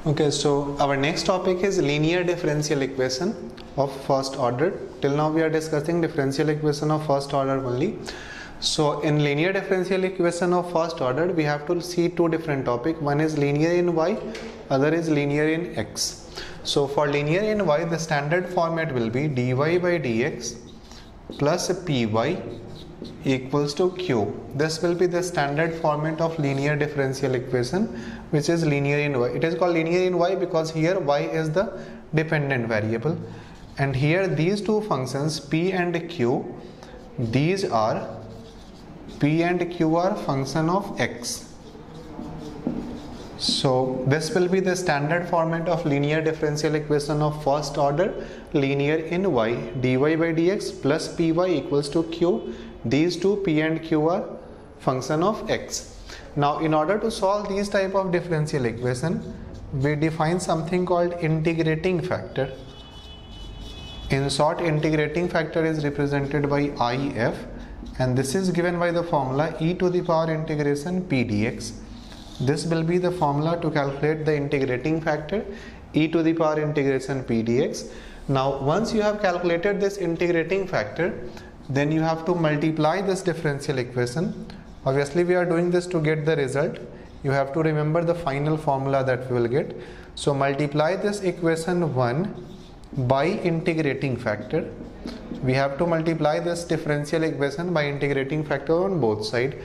Okay, so our next topic is linear differential equation of first order. Till now we are discussing differential equation of first order only. So in linear differential equation of first order, we have to see two different topics. One is linear in y, other is linear in x. So for linear in y, the standard format will be dy by dx plus py equals to q. This will be the standard format of linear differential equation, which is linear in y. It is called linear in y because here y is the dependent variable, and here these two functions p and q, these are p and q are function of x. So this will be the standard format of linear differential equation of first order, linear in y, dy by dx plus py equals to q. These two p and q are function of x. Now in order to solve these type of differential equation, we define something called integrating factor. In short, integrating factor is represented by if, and this is given by the formula e to the power integration p dx. This will be the formula to calculate the integrating factor e to the power integration p dx. Now once you have calculated this integrating factor, then you have to multiply this differential equation. Obviously we are doing this to get the result. You have to remember the final formula that we will get. So multiply this equation 1 by integrating factor. We have to multiply this differential equation by integrating factor on both sides.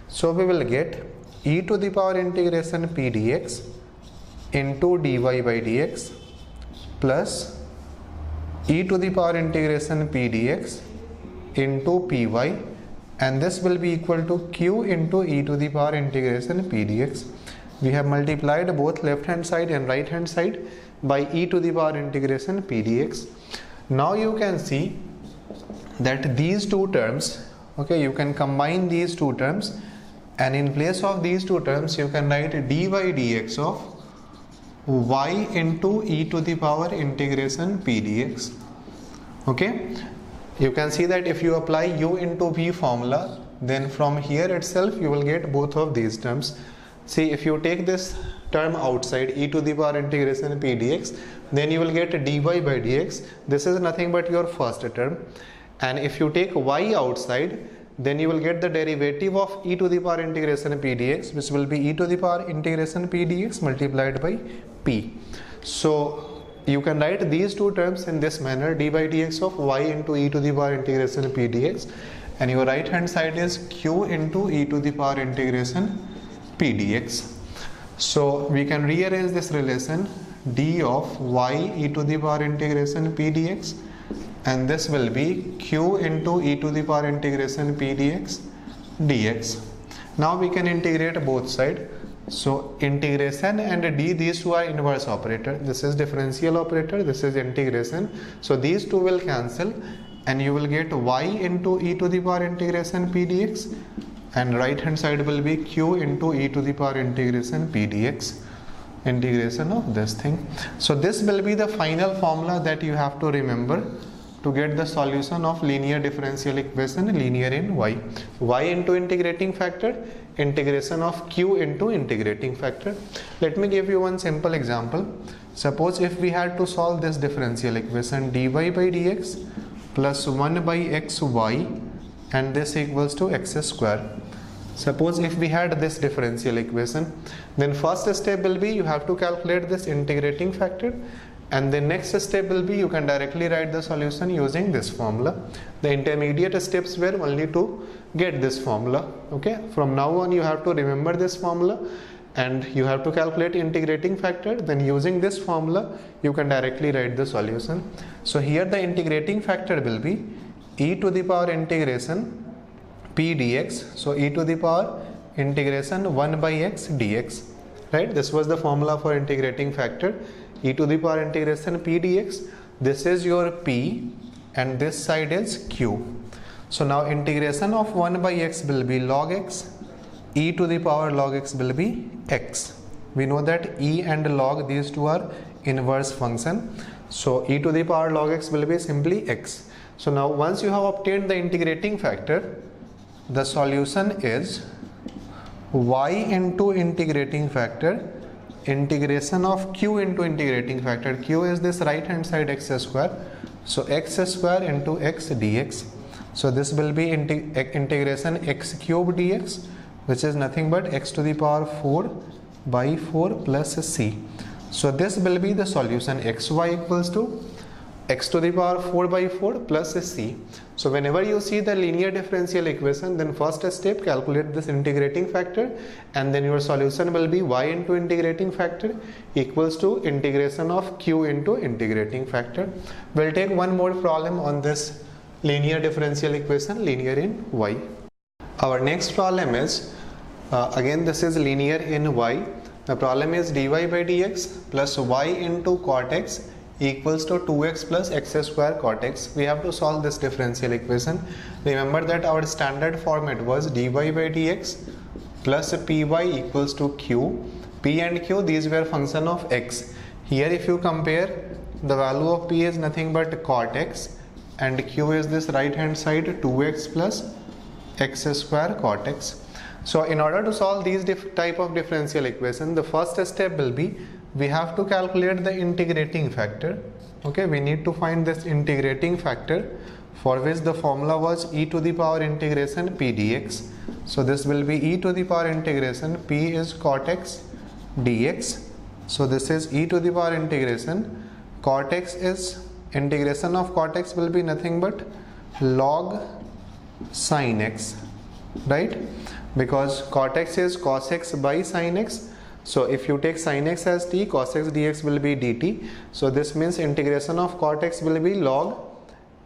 So we will get e to the power integration p dx into dy by dx plus e to the power integration p dx into py, and this will be equal to q into e to the power integration p dx. We have multiplied both left hand side and right hand side by e to the power integration p dx. Now you can see that these two terms, okay, you can combine these two terms, and in place of these two terms you can write dy dx of y into e to the power integration p dx. Okay, you can see that if you apply u into v formula, then from here itself you will get both of these terms. See, if you take this term outside, e to the power integration p dx, then you will get dy by dx. This is nothing but your first term. And if you take y outside, then you will get the derivative of e to the power integration p dx, which will be e to the power integration p dx multiplied by p. So you can write these two terms in this manner, dy by dx of y into e to the power integration p dx, and your right hand side is q into e to the power integration p dx. So we can rearrange this relation, d of y e to the power integration p dx, and this will be q into e to the power integration p dx dx. Now we can integrate both sides. So integration and d, these two are inverse operator. This is differential operator, this is integration. So these two will cancel, and you will get y into e to the power integration p dx, and right hand side will be q into e to the power integration p dx, integration of this thing. So this will be the final formula that you have to remember to get the solution of linear differential equation linear in y. Y into integrating factor, integration of q into integrating factor. Let me give you one simple example. Suppose if we had to solve this differential equation dy by dx plus 1 by xy, and this equals to x square. Suppose if we had this differential equation, then first step will be you have to calculate this integrating factor, and the next step will be you can directly write the solution using this formula. The intermediate steps were only to get this formula. Okay, from now on you have to remember this formula, and you have to calculate integrating factor. Then using this formula you can directly write the solution. So here the integrating factor will be e to the power integration p dx. So e to the power integration 1 by x dx, right? This was the formula for integrating factor, e to the power integration p dx. This is your p, and this side is q. So now integration of 1 by x will be log x, e to the power log x will be x. We know that e and log, these two are inverse function. So e to the power log x will be simply x. So now once you have obtained the integrating factor, the solution is y into integrating factor integration of q into integrating factor. Q is this right hand side x square. So x square into x dx. So this will be integration x cube dx, which is nothing but x to the power 4 by 4 plus c. So this will be the solution. Xy equals to x to the power 4 by 4 plus c. So whenever you see the linear differential equation, then first step, calculate this integrating factor, and then your solution will be y into integrating factor equals to integration of q into integrating factor. We'll take one more problem on this linear differential equation, linear in y. Our next problem is, again this is linear in y. The problem is dy by dx plus y into cot x equals to 2x plus x square cot x. We have to solve this differential equation. Remember that our standard format was dy by dx plus py equals to q. P and q, these were function of x. Here if you compare, the value of p is nothing but cot x and q is this right hand side 2x plus x square cot x. So in order to solve these type of differential equation, the first step will be, we have to calculate the integrating factor. Okay, we need to find this integrating factor, for which the formula was e to the power integration p dx. So this will be e to the power integration, p is cot x dx. So this is e to the power integration, cot x is, integration of cot x will be nothing but log sin x, right? Because cot x is cos x by sin x. So if you take sin x as t, cos x dx will be dt. So this means integration of cot x will be log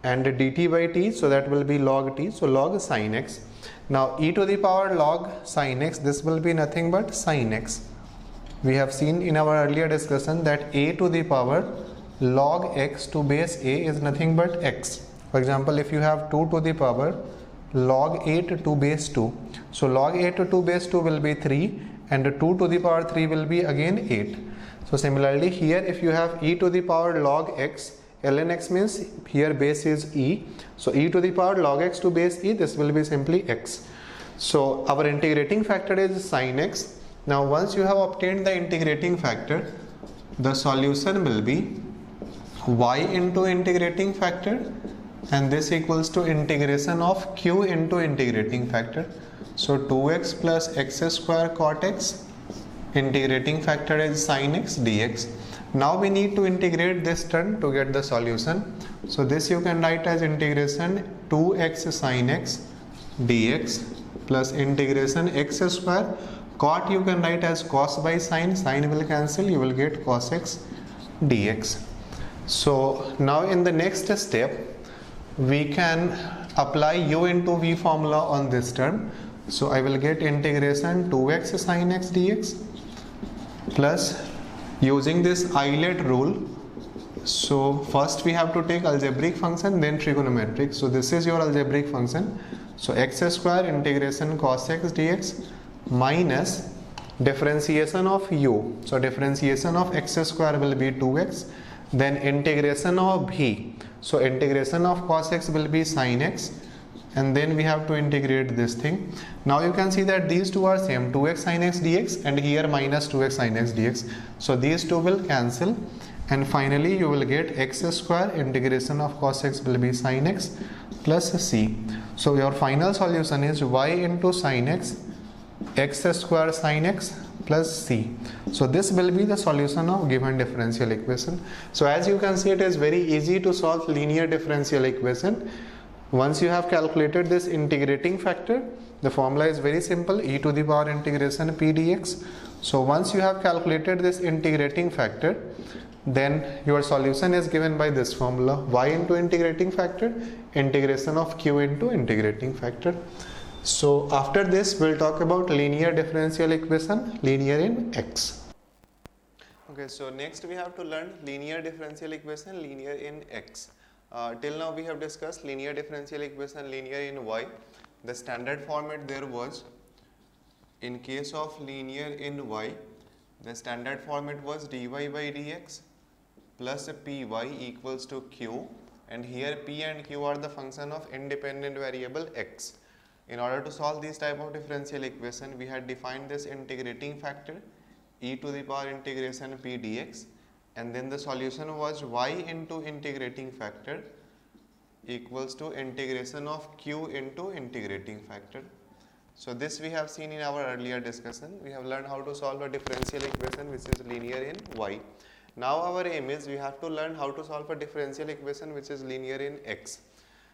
and dt by t, so that will be log t, so log sin x. Now e to the power log sin x, this will be nothing but sin x. We have seen in our earlier discussion that a to the power log x to base a is nothing but x. For example, if you have 2 to the power log 8 to base 2, so log 8 to base 2 will be 3 and 2 to the power 3 will be again 8. So similarly here, if you have e to the power log x, ln x means here base is e, so e to the power log x to base e, this will be simply x. So our integrating factor is sin x. Now once you have obtained the integrating factor, the solution will be y into integrating factor, and this equals to integration of q into integrating factor. So 2x plus x square cot x, integrating factor is sin x dx. Now we need to integrate this term to get the solution. So this you can write as integration 2x sin x dx plus integration x square. Cot you can write as cos by sin, sin will cancel, you will get cos x dx. So now in the next step, we can apply u into v formula on this term. So I will get integration 2x sin x dx plus, using this eyelet rule, so first we have to take algebraic function, then trigonometric. So this is your algebraic function. So x square integration cos x dx minus differentiation of u. So differentiation of x square will be 2x, then integration of v. So integration of cos x will be sin x, and then we have to integrate this thing. Now you can see that these two are same, 2x sin x dx and here minus 2x sin x dx. So these two will cancel, and finally you will get x square integration of cos x will be sin x plus c. So your final solution is y into sin x, x square sin x plus c. So this will be the solution of given differential equation. So as you can see, it is very easy to solve linear differential equation. Once you have calculated this integrating factor, the formula is very simple, e to the power integration p dx. So once you have calculated this integrating factor, then your solution is given by this formula, y into integrating factor, integration of q into integrating factor. So after this we'll talk about linear differential equation, linear in x. Okay, so next we have to learn linear differential equation, linear in x. Till now we have discussed linear differential equation, linear in y. The standard format there was, in case of linear in y, the standard format was dy by dx plus py equals to q, and here p and q are the function of independent variable x. In order to solve this type of differential equation, we had defined this integrating factor e to the power integration p dx, and then the solution was y into integrating factor equals to integration of q into integrating factor. So this we have seen in our earlier discussion. We have learned how to solve a differential equation which is linear in y. Now our aim is we have to learn how to solve a differential equation which is linear in x.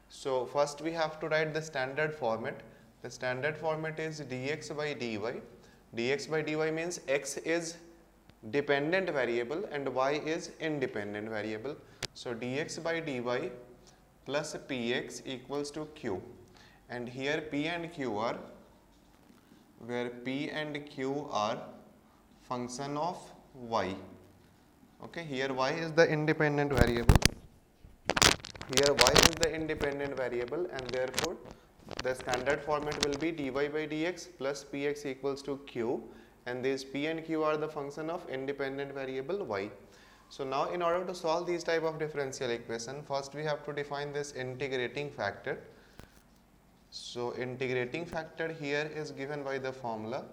So first we have to write the standard format. The standard format is dx by dy. Dx by dy means x is dependent variable and y is independent variable. So dx by dy plus px equals to q, and here p and q are, where p and q are function of y. Okay, here y is the independent variable. Here y is the independent variable, and therefore the standard format will be dy by dx plus px equals to q, and these p and q are the function of independent variable y. So now in order to solve these type of differential equation, first we have to define this integrating factor. So integrating factor here is given by the formula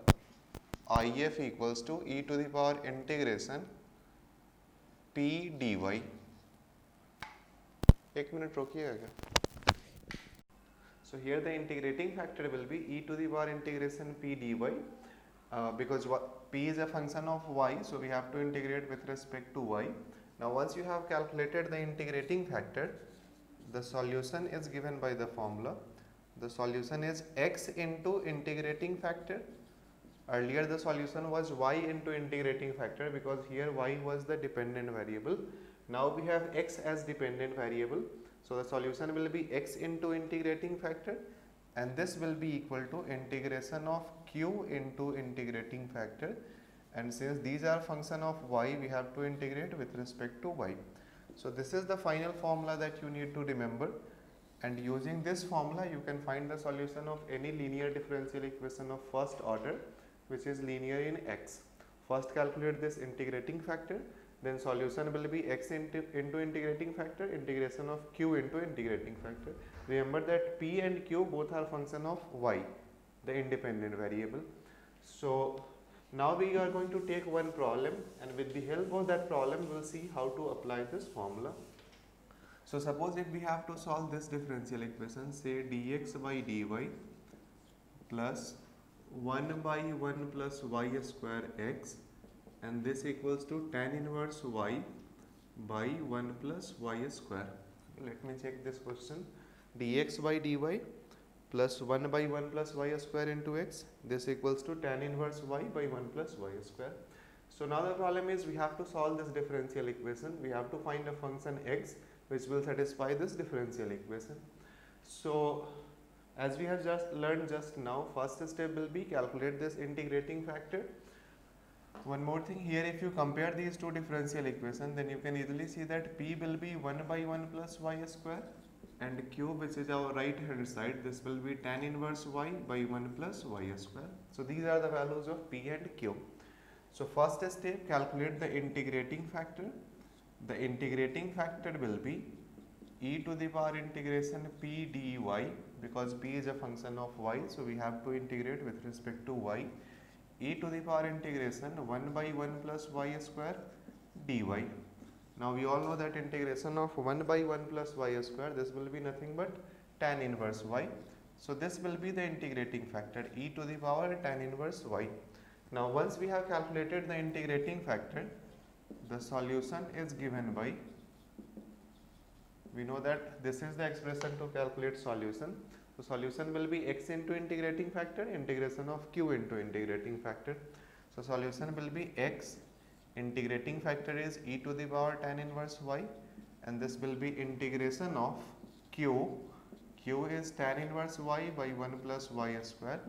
if equals to e to the power integration p dy. एक minute रोकिएगा क्या? So here the integrating factor will be e to the power integration p dy, because p is a function of y, so we have to integrate with respect to y. Now once you have calculated the integrating factor, the solution is given by the formula. The solution is x into integrating factor. Earlier the solution was y into integrating factor because here y was the dependent variable. Now we have x as dependent variable, so the solution will be x into integrating factor, and this will be equal to integration of q into integrating factor, and since these are function of y, we have to integrate with respect to y. So this is the final formula that you need to remember, and using this formula you can find the solution of any linear differential equation of first order which is linear in x. First calculate this integrating factor, then solution will be x into integrating factor, integration of q into integrating factor. Remember that p and q both are function of y, the independent variable. So now we are going to take one problem, and with the help of that problem we will see how to apply this formula. So suppose if we have to solve this differential equation, say dx by dy plus 1 by 1 plus y square x, and this equals to tan inverse y by 1 plus y square. Let me check this question. Dx by dy plus 1 by 1 plus y square into x, this equals to tan inverse y by 1 plus y square. So now the problem is we have to solve this differential equation. We have to find a function x which will satisfy this differential equation. So as we have just learned just now, first step will be calculate this integrating factor. One more thing here, if you compare these two differential equations, then you can easily see that p will be 1 by 1 plus y square, and q, which is our right hand side, this will be tan inverse y by 1 plus y square. So these are the values of p and q. So first step, calculate the integrating factor. The integrating factor will be e to the power integration p dy, because p is a function of y, so we have to integrate with respect to y, e to the power integration 1 by 1 plus y square dy. Now we all know that integration of 1 by 1 plus y square, this will be nothing but tan inverse y. So this will be the integrating factor, e to the power tan inverse y. Now once we have calculated the integrating factor, the solution is given by, we know that this is the expression to calculate solution. So solution will be x into integrating factor, integration of q into integrating factor. So solution will be x, integrating factor is e to the power tan inverse y, and this will be integration of q. Q is tan inverse y by 1 plus y square,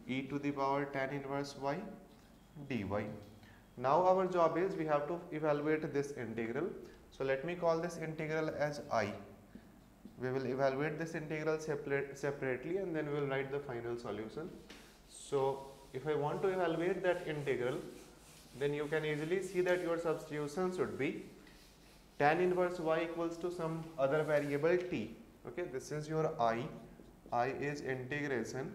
e to the power tan inverse y dy. Now our job is we have to evaluate this integral. So let me call this integral as I. We will evaluate this integral separately, and then we will write the final solution. So if I want to evaluate that integral, then you can easily see that your substitution should be tan inverse y equals to some other variable t. Okay, this is your I is integration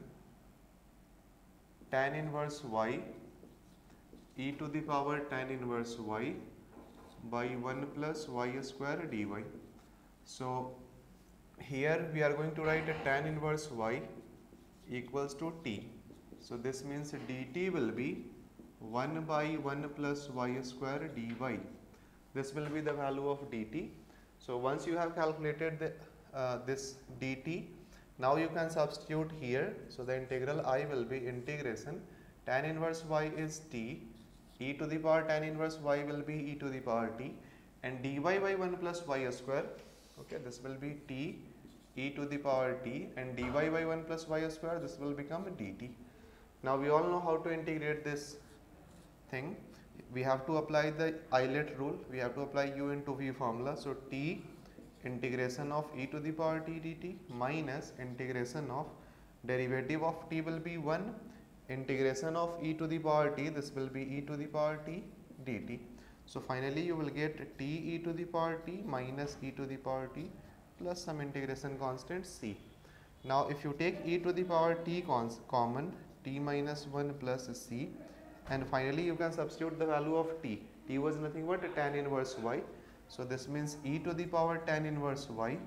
tan inverse y e to the power tan inverse y by 1 plus y square dy. So here we are going to write a tan inverse y equals to t. So this means dt will be 1 by 1 plus y square dy. This will be the value of dt. So once you have calculated this dt, now you can substitute here. So the integral I will be integration tan inverse y is t, e to the power tan inverse y will be e to the power t, and dy by 1 plus y square, okay, this will be t e to the power t, and dy by 1 plus y square, this will become dt. Now we all know how to integrate this thing. We have to apply the Eilert rule, we have to apply u into v formula. So t integration of e to the power t dt minus integration of derivative of t will be 1, integration of e to the power t, this will be e to the power t dt. So finally you will get t e to the power t minus e to the power t plus some integration constant c. Now if you take e to the power t common, t minus 1 plus c, and finally you can substitute the value of t. T was nothing but tan inverse y. So this means e to the power tan inverse y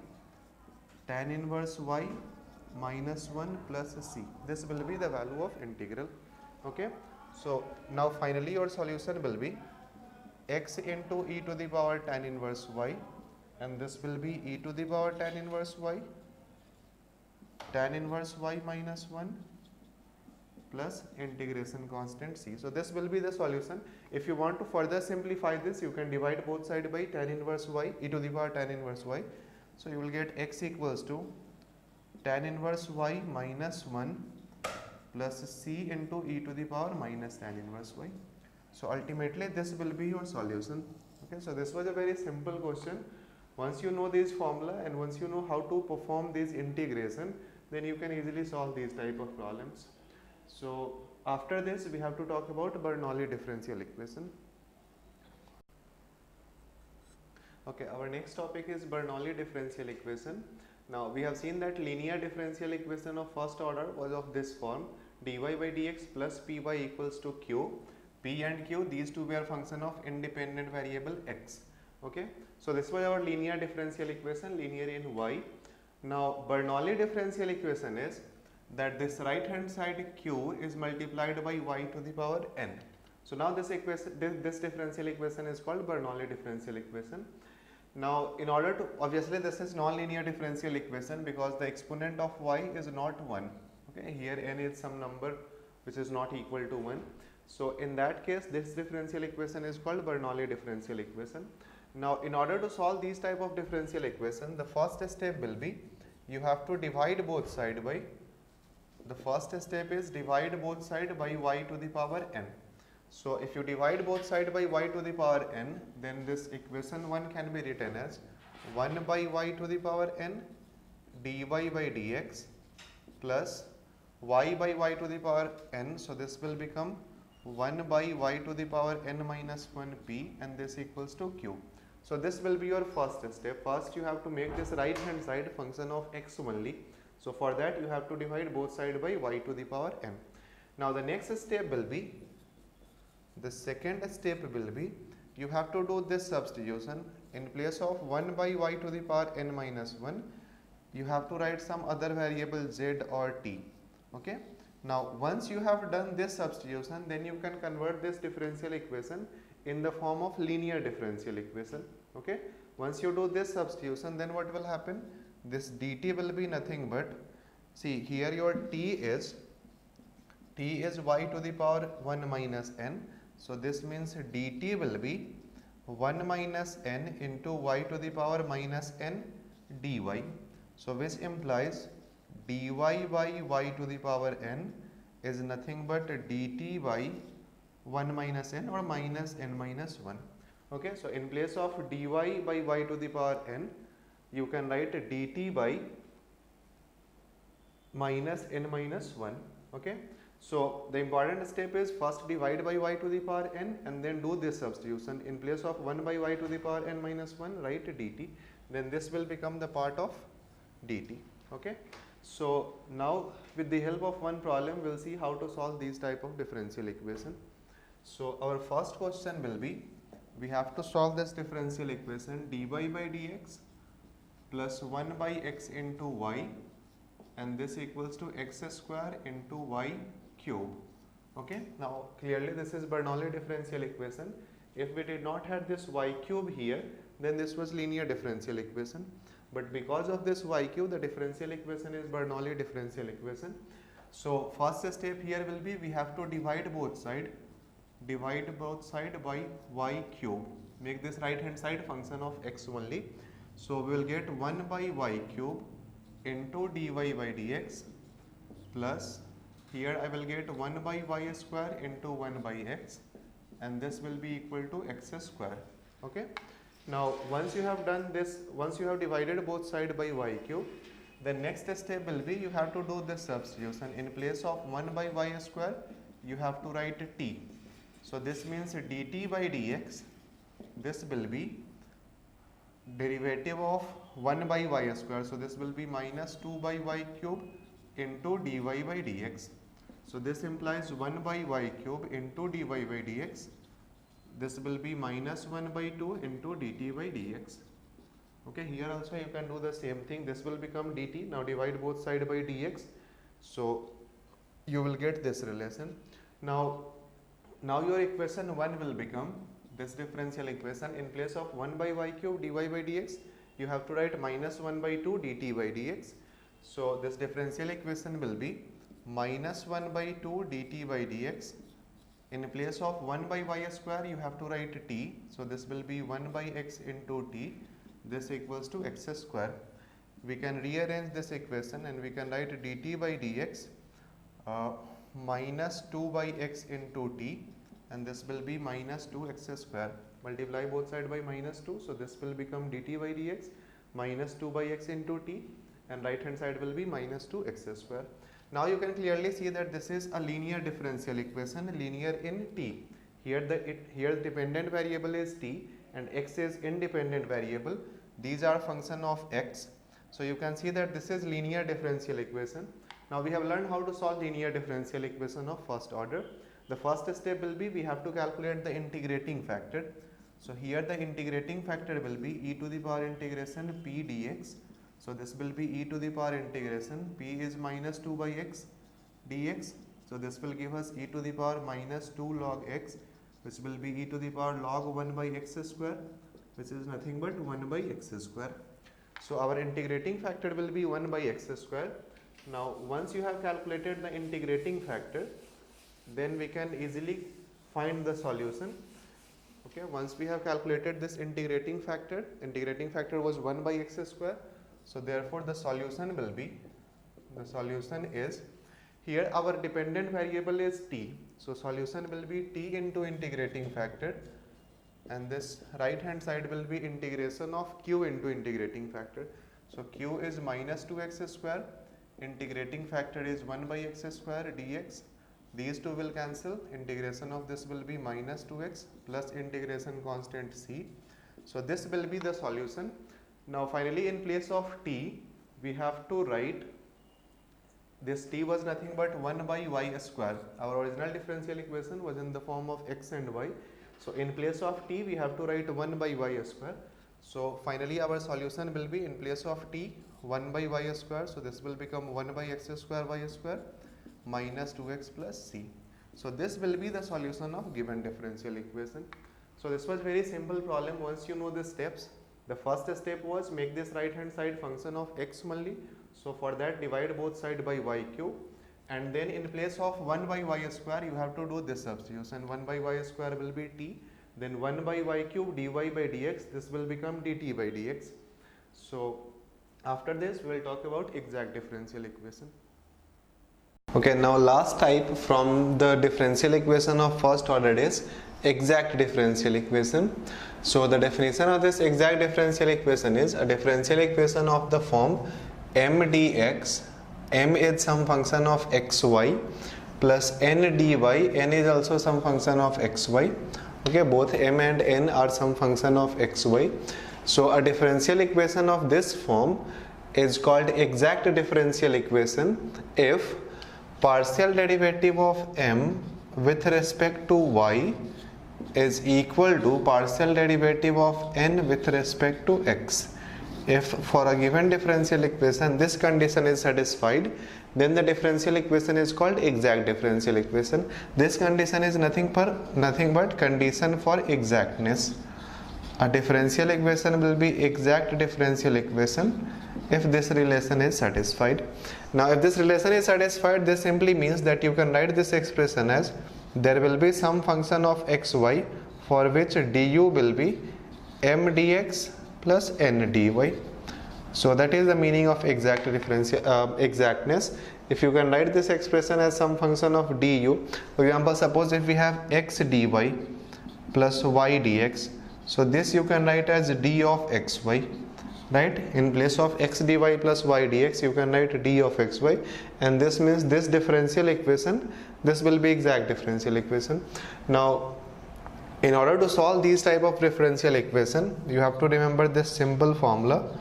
minus 1 plus c. This will be the value of integral. Okay. So now finally your solution will be x into e to the power tan inverse y, and this will be e to the power tan inverse y minus 1 plus integration constant c. So this will be the solution. If you want to further simplify this, you can divide both sides by tan inverse y, e to the power tan inverse y. So you will get x equals to tan inverse y minus 1 plus c into e to the power minus tan inverse y. So ultimately this will be your solution. Okay, so this was a very simple question. Once you know this formula and once you know how to perform this integration, then you can easily solve these type of problems. So after this we have to talk about Bernoulli differential equation. Okay, our next topic is Bernoulli differential equation. Now we have seen that linear differential equation of first order was of this form: dy by dx plus py equals to q. P and q, these two were function of independent variable x. Okay, so this was our linear differential equation, linear in y. Now Bernoulli differential equation is that this right hand side q is multiplied by y to the power n. So now this differential equation is called Bernoulli differential equation. Now in order to, obviously this is non-linear differential equation because the exponent of y is not 1. Okay, here n is some number which is not equal to 1. So in that case this differential equation is called Bernoulli differential equation. Now in order to solve these type of differential equation, the first step will be you have to divide both sides by, the first step is divide both sides by y to the power n. So if you divide both sides by y to the power n, then this equation 1 can be written as 1 by y to the power n dy by dx plus y by y to the power n. So this will become 1 by y to the power n minus 1 p, and this equals to q. So this will be your first step. First you have to make this right hand side function of x only. So for that you have to divide both sides by y to the power n. Now the next step will be, the second step will be, you have to do this substitution. In place of 1 by y to the power n minus 1, you have to write some other variable z or t. Okay. Now once you have done this substitution, then you can convert this differential equation in the form of linear differential equation. Okay. Once you do this substitution, then what will happen? This dt will be nothing but, see here your t is y to the power 1 minus n. So this means dt will be 1 minus n into y to the power minus n dy. So which implies dy by y to the power n is nothing but dt by 1 minus n or minus n minus 1. Okay, so in place of dy by y to the power n, you can write dt by minus n minus 1. Okay, so the important step is first divide by y to the power n and then do this substitution. In place of 1 by y to the power n minus 1, write dt, then this will become the part of dt. Okay, so now with the help of one problem, we'll see how to solve these type of differential equation. So our first question will be, we have to solve this differential equation dy by dx plus 1 by x into y, and this equals to x square into y cube. Okay, now clearly this is Bernoulli differential equation. If we did not have this y cube here, then this was linear differential equation. But because of this y cube, the differential equation is Bernoulli differential equation. So first step here will be, we have to divide both side by y cube. Make this right hand side function of x only. So we will get 1 by y cube into dy by dx plus, here I will get 1 by y square into 1 by x, and this will be equal to x square. Okay. Now once you have done this, once you have divided both sides by y cube, the next step will be, you have to do this substitution. In place of 1 by y square, you have to write t. So this means dt by dx, this will be derivative of 1 by y square. So this will be minus 2 by y cube into dy by dx. So this implies 1 by y cube into dy by dx. This will be minus 1 by 2 into dt by dx. Okay, here also you can do the same thing. This will become dt. Now divide both sides by dx. So you will get this relation. Now your equation 1 will become this differential equation. In place of 1 by y cube dy by dx, you have to write minus 1 by 2 dt by dx. So this differential equation will be minus 1 by 2 dt by dx. In place of 1 by y square, you have to write t. So this will be 1 by x into t. This equals to x square. We can rearrange this equation and we can write dt by dx minus 2 by x into t, and this will be minus 2x square. Multiply both sides by minus 2. So this will become dt by dx minus 2 by x into t, and right hand side will be minus 2x square. Now you can clearly see that this is a linear differential equation, linear in t. Here the dependent variable is t and x is independent variable. These are function of x. So you can see that this is linear differential equation. Now we have learned how to solve linear differential equation of first order. The first step will be, we have to calculate the integrating factor. So here the integrating factor will be e to the power integration p dx. So this will be e to the power integration, p is minus 2 by x dx. So this will give us e to the power minus 2 log x, which will be e to the power log 1 by x square, which is nothing but 1 by x square. So our integrating factor will be 1 by x square. Now once you have calculated the integrating factor, then we can easily find the solution. Okay, once we have calculated this integrating factor was 1 by x square. So therefore the solution will be, the solution is, here our dependent variable is t. So solution will be t into integrating factor, and this right hand side will be integration of q into integrating factor. So q is minus 2x square, integrating factor is 1 by x square dx. These two will cancel, integration of this will be minus 2x plus integration constant c. So this will be the solution. Now finally, in place of t, we have to write, this t was nothing but 1 by y square. Our original differential equation was in the form of x and y. So in place of t, we have to write 1 by y square. So finally our solution will be, in place of t, 1 by y square. So this will become 1 by x square y square minus 2x plus c. So this will be the solution of given differential equation. So this was very simple problem once you know the steps. The first step was, make this right hand side function of x only. So for that, divide both sides by y cube, and then in place of 1 by y square, you have to do this substitution. 1 by y square will be t, then 1 by y cube dy by dx, this will become dt by dx. So after this, we will talk about exact differential equation. Okay, now last type from the differential equation of first order is exact differential equation. So the definition of this exact differential equation is a differential equation of the form m dx, m is some function of xy, plus n dy, n is also some function of xy. Okay, both m and n are some function of xy. So a differential equation of this form is called exact differential equation if partial derivative of m with respect to y is equal to partial derivative of n with respect to x. If for a given differential equation this condition is satisfied, then the differential equation is called exact differential equation. This condition is nothing but condition for exactness. A differential equation will be exact differential equation if this relation is satisfied. Now if this relation is satisfied, this simply means that you can write this expression as there will be some function of xy for which du will be m dx plus n dy. So that is the meaning of exact differential exactness. If you can write this expression as some function of du, for example, suppose if we have x dy plus y dx, so this you can write as d of xy, right? In place of x dy plus y dx, you can write d of xy, and this means this differential equation, this will be exact differential equation. Now in order to solve these type of differential equation, you have to remember this simple formula.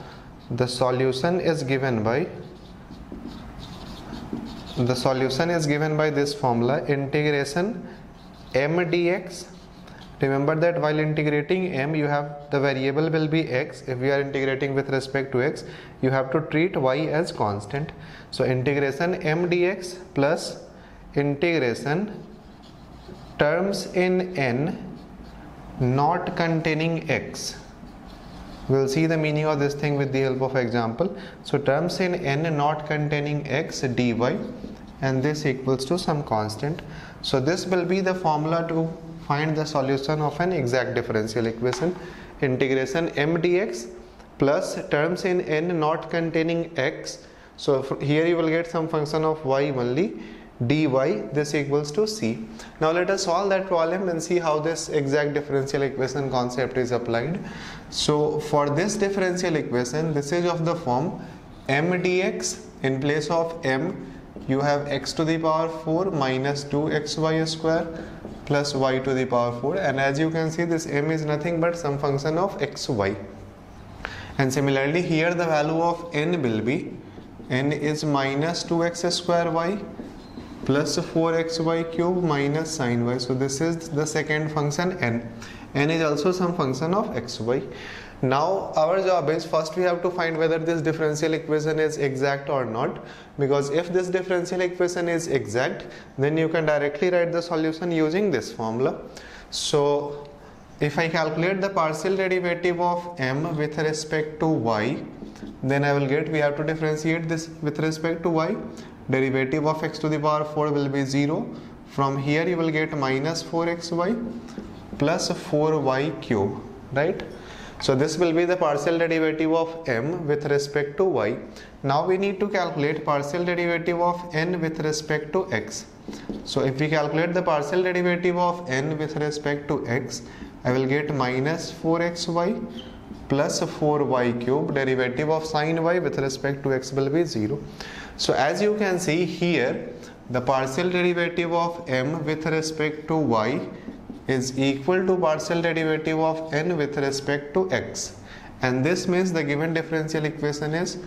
The solution is given by this formula, integration m dx. Remember that while integrating m, you have the variable will be x. If we are integrating with respect to x, you have to treat y as constant. So integration m dx plus integration terms in n not containing x. We will see the meaning of this thing with the help of example. So terms in n not containing x dy, and this equals to some constant. So this will be the formula to find the solution of an exact differential equation. Integration m dx plus terms in n not containing x. So here you will get some function of y only, dy, this equals to c. Now let us solve that problem and see how this exact differential equation concept is applied. So for this differential equation, this is of the form m dx, in place of m you have x to the power 4 minus 2xy square plus y to the power 4, and as you can see this m is nothing but some function of xy. And similarly here the value of n will be, n is minus 2x square y plus 4xy cube minus sin y. So this is the second function n. N is also some function of xy. Now our job is, first we have to find whether this differential equation is exact or not, because if this differential equation is exact, then you can directly write the solution using this formula. So if I calculate the partial derivative of m with respect to y, then I will get, we have to differentiate this with respect to y. Derivative of x to the power 4 will be 0. From here you will get minus 4xy plus 4y cube, right? So this will be the partial derivative of m with respect to y. Now we need to calculate partial derivative of n with respect to x. So if we calculate the partial derivative of n with respect to x, I will get minus 4xy plus 4y cube. Derivative of sin y with respect to x will be 0. So as you can see here, the partial derivative of m with respect to y is equal to partial derivative of n with respect to x, and this means the given differential equation is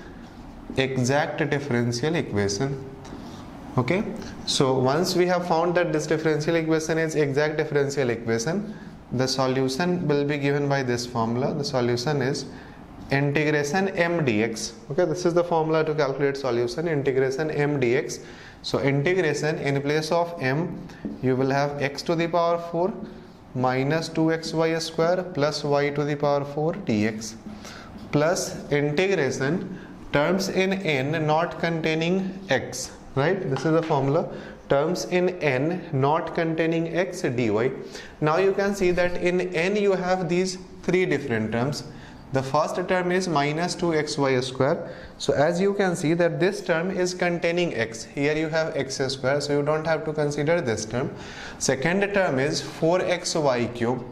exact differential equation. Okay, so once we have found that this differential equation is exact differential equation, the solution will be given by this formula. The solution is integration m dx. Okay, this is the formula to calculate solution, integration m dx. So integration, in place of m you will have x to the power 4 minus 2xy square plus y to the power 4 dx, plus integration terms in n not containing x, right? This is the formula, terms in n not containing x dy. Now you can see that in n you have these three different terms. The first term is minus 2xy square. So as you can see that this term is containing x. Here you have x square, so you don't have to consider this term. Second term is 4xy cube.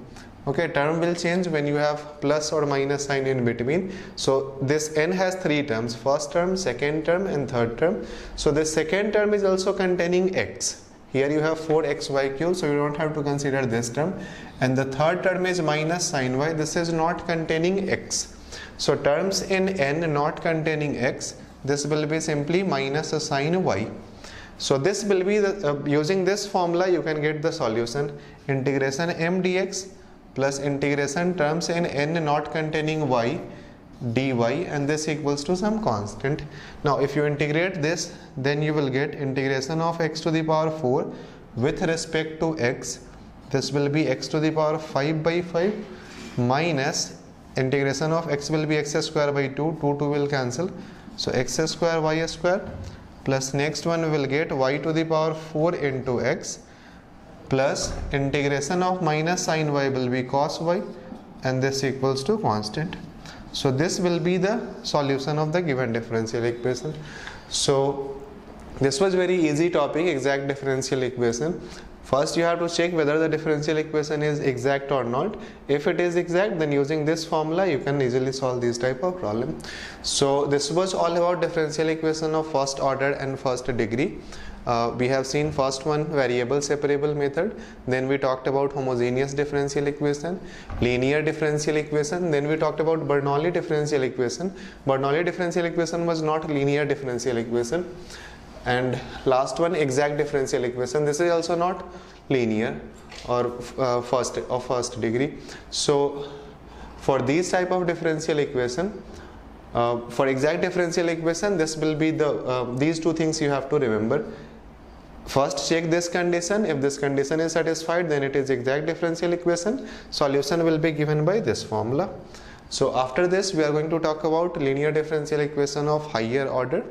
Okay, term will change when you have plus or minus sign in between. So this n has three terms, first term, second term and third term. So the second term is also containing x. Here you have 4xy cube, so you don't have to consider this term. And the third term is minus sin y. This is not containing x. So terms in n not containing x, this will be simply minus sin y. So this will be the using this formula you can get the solution. Integration m dx plus integration terms in n not containing y dy, and this equals to some constant. Now if you integrate this, then you will get integration of x to the power 4 with respect to x. This will be x to the power 5 by 5 minus integration of x will be x square by 2, 2 will cancel, so x square y square, plus next one we will get y to the power 4 into x, plus integration of minus sin y will be cos y, and this equals to constant. So this will be the solution of the given differential equation. So this was very easy topic, exact differential equation. First you have to check whether the differential equation is exact or not. If it is exact, then using this formula you can easily solve this type of problem. So this was all about differential equation of first order and first degree. We have seen first one, variable separable method, then we talked about homogeneous differential equation, linear differential equation, then we talked about Bernoulli differential equation. Bernoulli differential equation was not linear differential equation. And last one, exact differential equation. This is also not linear or first degree. So for these type of differential equation, for exact differential equation, this will be the these two things you have to remember. First check this condition. If this condition is satisfied, then it is exact differential equation. Solution will be given by this formula. So after this we are going to talk about linear differential equation of higher order.